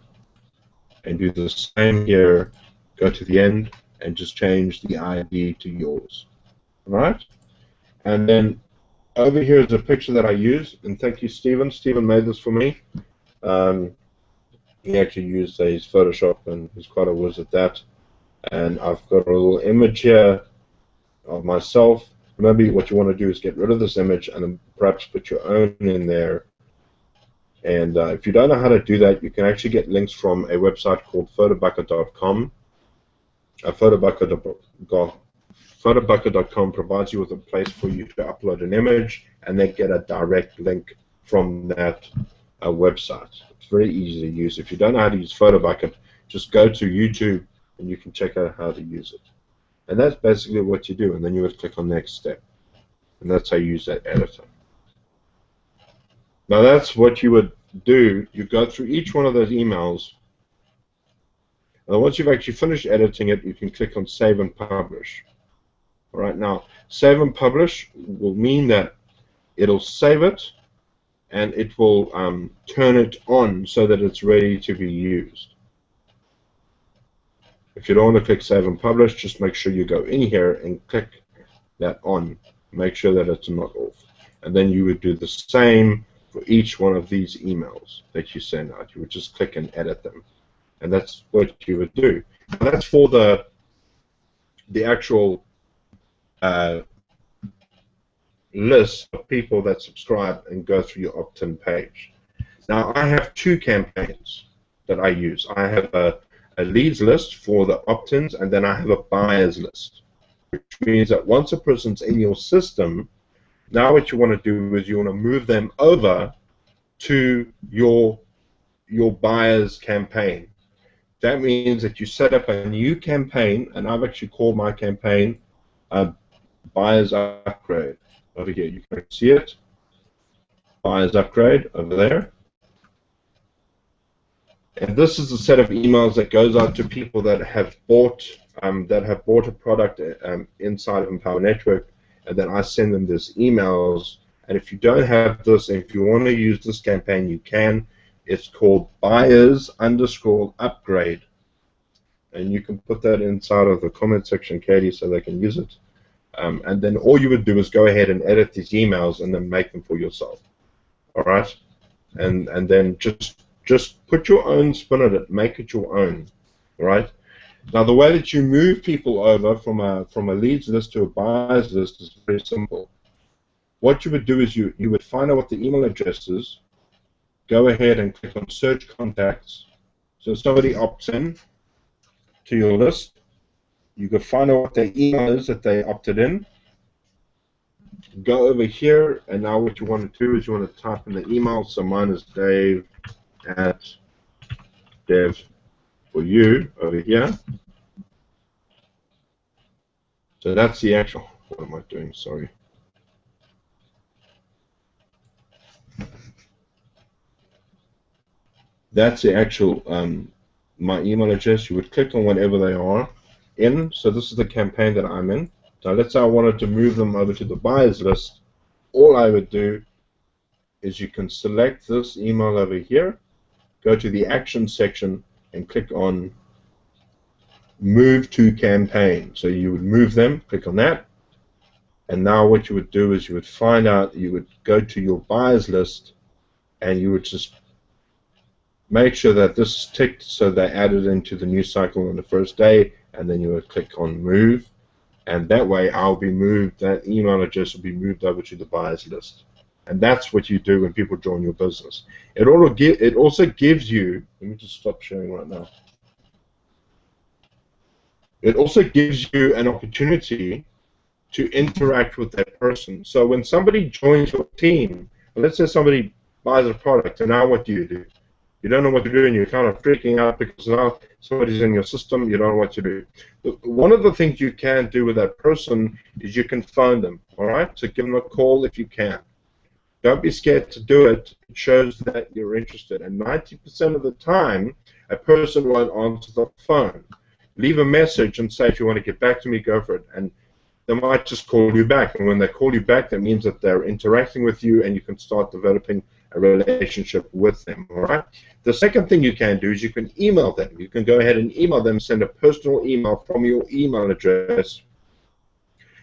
and do the same here. Go to the end and just change the ID to yours. All right? And then over here is a picture that I use, and thank you, Stephen. Stephen made this for me. He actually used his Photoshop, and he's quite a whiz at that. And I've got a little image here of myself. Remember, what you want to do is get rid of this image and then perhaps put your own in there. And if you don't know how to do that, you can actually get links from a website called photobucket.com. Photobucket.com provides you with a place for you to upload an image and then get a direct link from that website. It's very easy to use. If you don't know how to use Photobucket, just go to YouTube and you can check out how to use it. And that's basically what you do, and then you would click on next step. And that's how you use that editor. Now that's what you would do. You go through each one of those emails, and once you've actually finished editing it, you can click on Save and Publish. All right, now, Save and Publish will mean that it'll save it, and it will turn it on so that it's ready to be used. If you don't want to click Save and Publish, just make sure you go in here and click that on. Make sure that it's not off. And then you would do the same for each one of these emails that you send out. You would just click and edit them. And that's what you would do. And that's for the actual list of people that subscribe and go through your opt-in page. Now, I have two campaigns that I use. I have a leads list for the opt-ins, and then I have a buyers list, which means that once a person's in your system, now what you want to do is you want to move them over to your buyers campaign. That means that you set up a new campaign, and I've actually called my campaign Buyers Upgrade. Over here, you can see it. Buyers Upgrade over there. And this is a set of emails that goes out to people that have bought a product inside of Empower Network, and then I send them these emails. And if you don't have this, and if you want to use this campaign, you can. It's called Buyers_Upgrade, and you can put that inside of the comment section, Katie, so they can use it. And then all you would do is go ahead and edit these emails and then make them for yourself. All right, and then just put your own spin on it, make it your own. All right. Now the way that you move people over from a leads list to a buyers list is very simple. What you would do is you would find out what the email address is, go ahead and click on Search Contacts. So if somebody opts in to your list, you can find out what their email is that they opted in. Go over here, and now what you want to do is you want to type in the email. So mine is Dave@dev4u over here. So that's the actual. What am I doing? Sorry. That's the actual my email address. You would click on whatever they are in. So this is the campaign that I'm in. So let's say I wanted to move them over to the buyers list. All I would do is you can select this email over here, go to the action section, and click on Move to Campaign. So you would move them, click on that, and now what you would do is you would find out, you would go to your buyers list, and you would just make sure that this is ticked so they added into the new cycle on the first day, and then you would click on Move, and that way I'll be moved, that email address will be moved over to the buyers list. And that's what you do when people join your business. It also gives you, let me just stop sharing right now. It also gives you an opportunity to interact with that person. So when somebody joins your team, let's say somebody buys a product, and now what do? You don't know what to do, and you're kind of freaking out because now somebody's in your system, you don't know what to do. One of the things you can do with that person is you can phone them, all right? So give them a call if you can. Don't be scared to do it. It shows that you're interested. And 90% of the time, a person won't answer the phone. Leave a message and say, if you want to get back to me, go for it. And they might just call you back. And when they call you back, that means that they're interacting with you and you can start developing a relationship with them, all right? The second thing you can do is you can email them. You can go ahead and email them, send a personal email from your email address,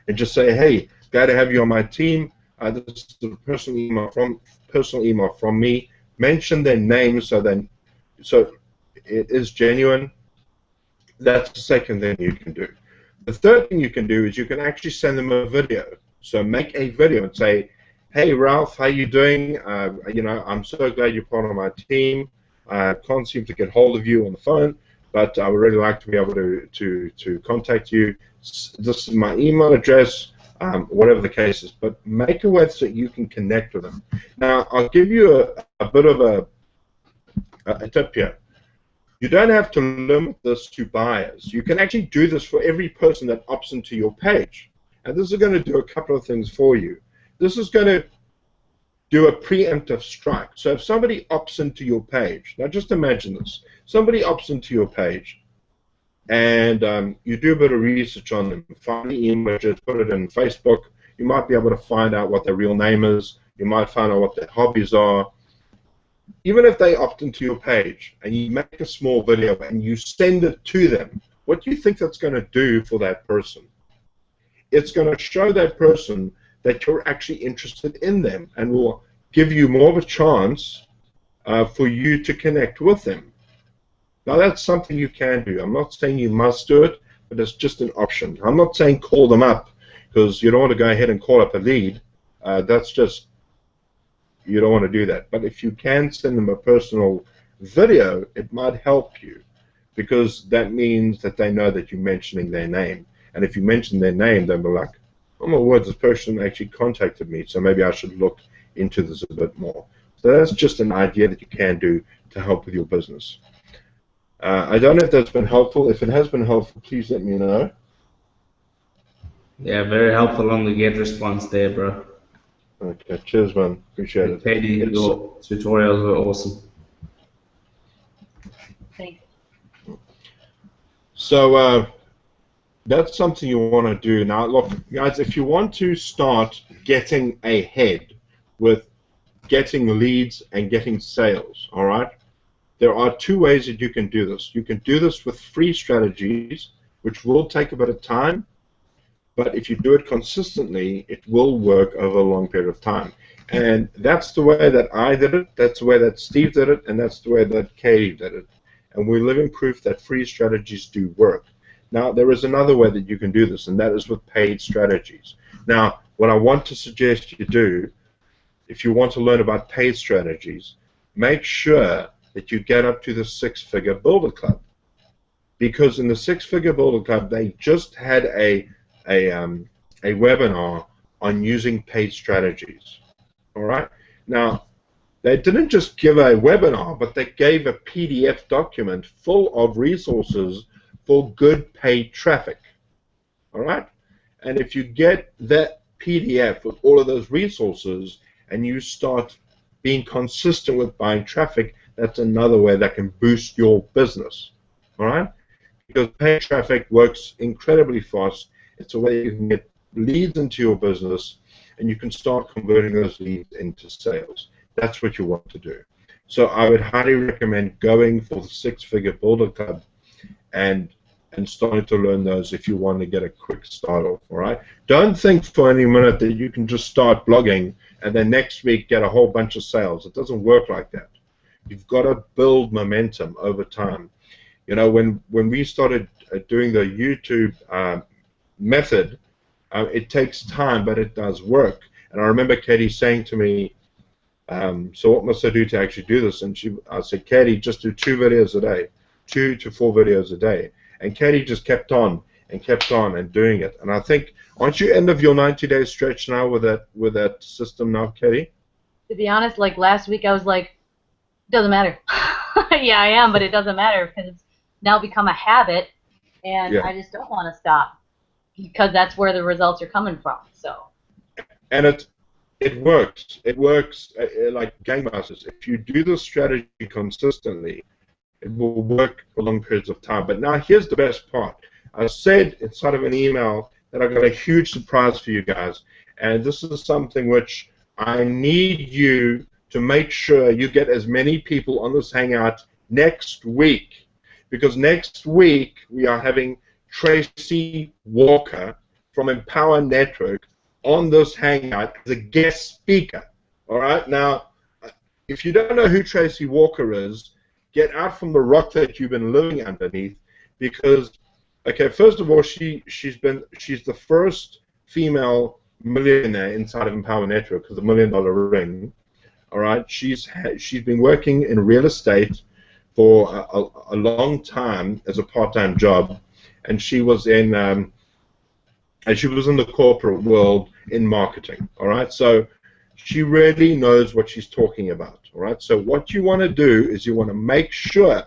and just say, hey, glad to have you on my team. This is a personal email from me. Mention their name so it is genuine. That's the second thing you can do. The third thing you can do is you can actually send them a video. So make a video and say, hey Ralph, how you doing? I'm so glad you're part of my team. I can't seem to get hold of you on the phone, but I would really like to be able to contact you. This is my email address, whatever the case is. But make a way so you can connect with them. Now, I'll give you a bit of a tip here. You don't have to limit this to buyers. You can actually do this for every person that opts into your page. And this is going to do a couple of things for you. This is going to do a preemptive strike. So if somebody opts into your page, now just imagine this. Somebody opts into your page, and you do a bit of research on them. Find the images, put it in Facebook. You might be able to find out what their real name is. You might find out what their hobbies are. Even if they opt into your page and you make a small video and you send it to them, what do you think that's going to do for that person? It's going to show that person that you're actually interested in them and will give you more of a chance for you to connect with them. Now, that's something you can do. I'm not saying you must do it, but it's just an option. I'm not saying call them up, because you don't want to go ahead and call up a lead. That's just, you don't want to do that. But if you can send them a personal video, it might help you, because that means that they know that you're mentioning their name. And if you mention their name, they'll be like, oh my word, this person actually contacted me, so maybe I should look into this a bit more. So that's just an idea that you can do to help with your business. I don't know if that's been helpful. If it has been helpful, please let me know. Yeah, very helpful on the get response there, bro. Okay, cheers, man. Appreciate it. Katie, your tutorials were awesome. Thanks. So that's something you want to do. Now, look, guys, if you want to start getting ahead with getting leads and getting sales, all right, there are two ways that you can do this. You can do this with free strategies, which will take a bit of time, but if you do it consistently, it will work over a long period of time. And that's the way that I did it, that's the way that Steve did it, and that's the way that Katie did it. And we're living proof that free strategies do work. Now, there is another way that you can do this, and that is with paid strategies. Now, what I want to suggest you do, if you want to learn about paid strategies, make sure that you get up to the Six-Figure Builder Club. Because in the Six-Figure Builder Club, they just had a webinar on using paid strategies. All right? Now, they didn't just give a webinar, but they gave a PDF document full of resources for good paid traffic. All right? And if you get that PDF with all of those resources and you start being consistent with buying traffic, that's another way that can boost your business. All right? Because paid traffic works incredibly fast. It's a way you can get leads into your business and you can start converting those leads into sales. That's what you want to do. So I would highly recommend going for the Six-Figure Builder Club and starting to learn those if you want to get a quick start off, all right? Don't think for any minute that you can just start blogging and then next week get a whole bunch of sales. It doesn't work like that. You've got to build momentum over time. You know, when we started doing the YouTube method, it takes time, but it does work. And I remember Katie saying to me, so what must I do to actually do this? And I said, Katie, just do 2 videos a day, 2 to 4 videos a day. And Katie just kept on and doing it. And I think, aren't you end of your 90-day stretch now with that system now, Katie? To be honest, like last week I was like, doesn't matter. Yeah, I am, but it doesn't matter because it's now become a habit, and I just don't want to stop because that's where the results are coming from. So. And it works. It works like gangbusters. If you do the strategy consistently, it will work for long periods of time. But now here's the best part. I said inside of an email that I've got a huge surprise for you guys, and this is something which I need you to make sure you get as many people on this Hangout next week, because next week we are having Tracy Walker from Empower Network on this Hangout as a guest speaker. All right? Now, if you don't know who Tracy Walker is, get out from the rock that you've been living underneath, because, okay, first of all, she's the first female millionaire inside of Empower Network with $1 million ring. All right, she's been working in real estate for a long time as a part-time job, and she was in the corporate world in marketing. All right, so she really knows what she's talking about. All right, so what you want to do is you want to make sure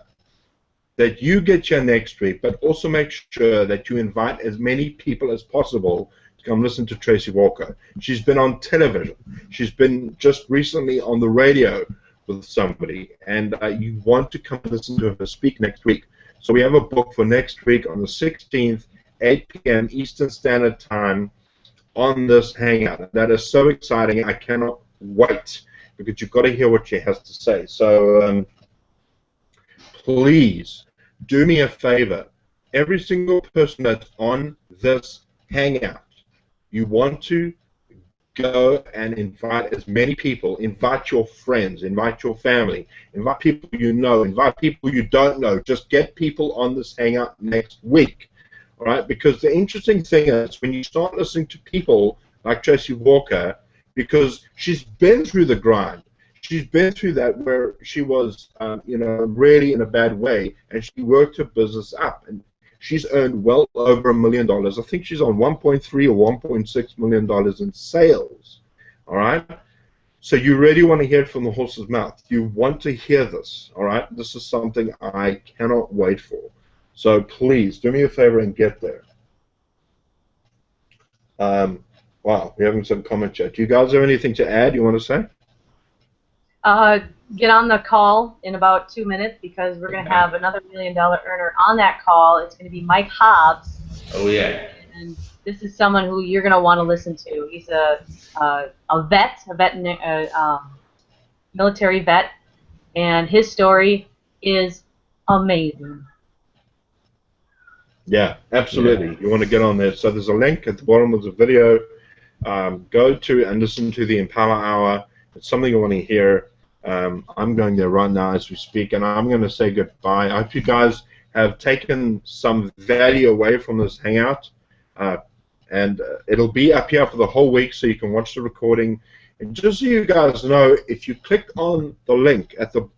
that you get here next week, but also make sure that you invite as many people as possible to come listen to Tracy Walker. She's been on television. She's been just recently on the radio with somebody, and you want to come listen to her speak next week. So we have a book for next week on the 16th, 8 p.m. Eastern Standard Time on this Hangout. That is so exciting. I cannot wait, because you've got to hear what she has to say. So please do me a favor. Every single person that's on this Hangout, you want to go and invite as many people. Invite your friends, invite your family, invite people you know, invite people you don't know. Just get people on this Hangout next week. All right? Because the interesting thing is when you start listening to people like Tracy Walker, because she's been through the grind. She's been through that where she was, really in a bad way, and she worked her business up. And she's earned well over $1 million. I think she's on $1.3 or $1.6 million in sales. All right? So you really want to hear it from the horse's mouth. You want to hear this. All right? This is something I cannot wait for. So please do me a favor and get there. Wow, we're having some comment chat. Do you guys have anything to add you want to say? Get on the call in about 2 minutes, because we're going to have another $1 million earner on that call. It's going to be Mike Hobbs. Oh, yeah. And this is someone who you're going to want to listen to. He's a military vet, and his story is amazing. Yeah, absolutely. You want to get on there. So there's a link at the bottom of the video. Go to and listen to the Empower Hour. It's something you want to hear. I'm going there right now as we speak, and I'm going to say goodbye. I hope you guys have taken some value away from this Hangout, and it'll be up here for the whole week, so you can watch the recording. And just so you guys know, if you click on the link at the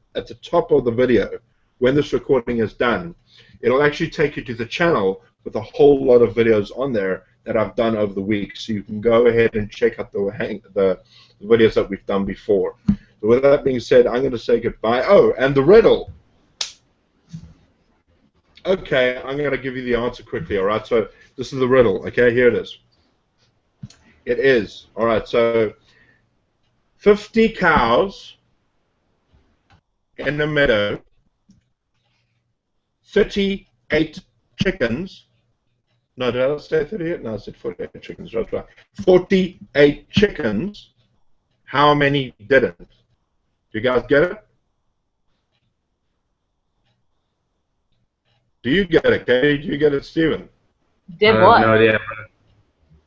top of the video when this recording is done, it'll actually take you to the channel with a whole lot of videos on there that I've done over the week, so you can go ahead and check out the videos that we've done before. So with that being said, I'm going to say goodbye. Oh, and the riddle. Okay, I'm going to give you the answer quickly, all right? So this is the riddle, okay? Here it is. It is, all right, so 50 cows in a meadow, 38 chickens. No, did I say 38? No, I said 48 chickens. That's right. 48 chickens. How many didn't? Do you guys get it? Do you get it, Katie? Do you get it, Steven? Did what? No idea.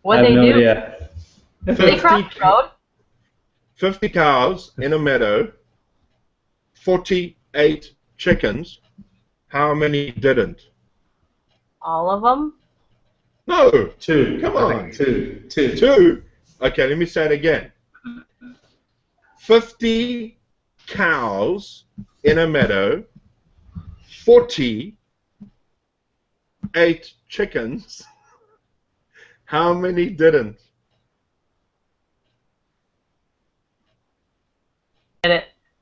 What'd they do? Idea. Did they cross the road? 50 cows in a meadow, 48 chickens. How many didn't? All of them? No. 2. Come on. 2. 2. Okay, let me say it again. 50 cows in a meadow, 48 ate chickens, how many didn't?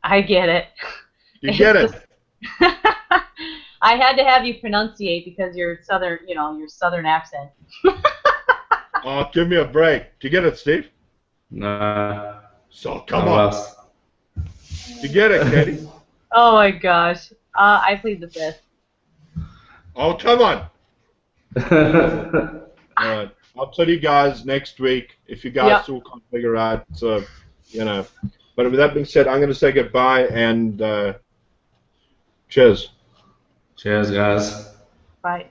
I get it. You get it. I had to have you pronunciate because you're southern, you know, your southern accent. Oh, give me a break. Do you get it, Steve? Nah. So come I'm on. lost. You get it, Katie? Oh my gosh. I plead the fifth. Oh, come on. All right. I'll tell you guys next week if you guys still can't figure out, you know. But with that being said, I'm going to say goodbye and cheers. Cheers, guys. Bye.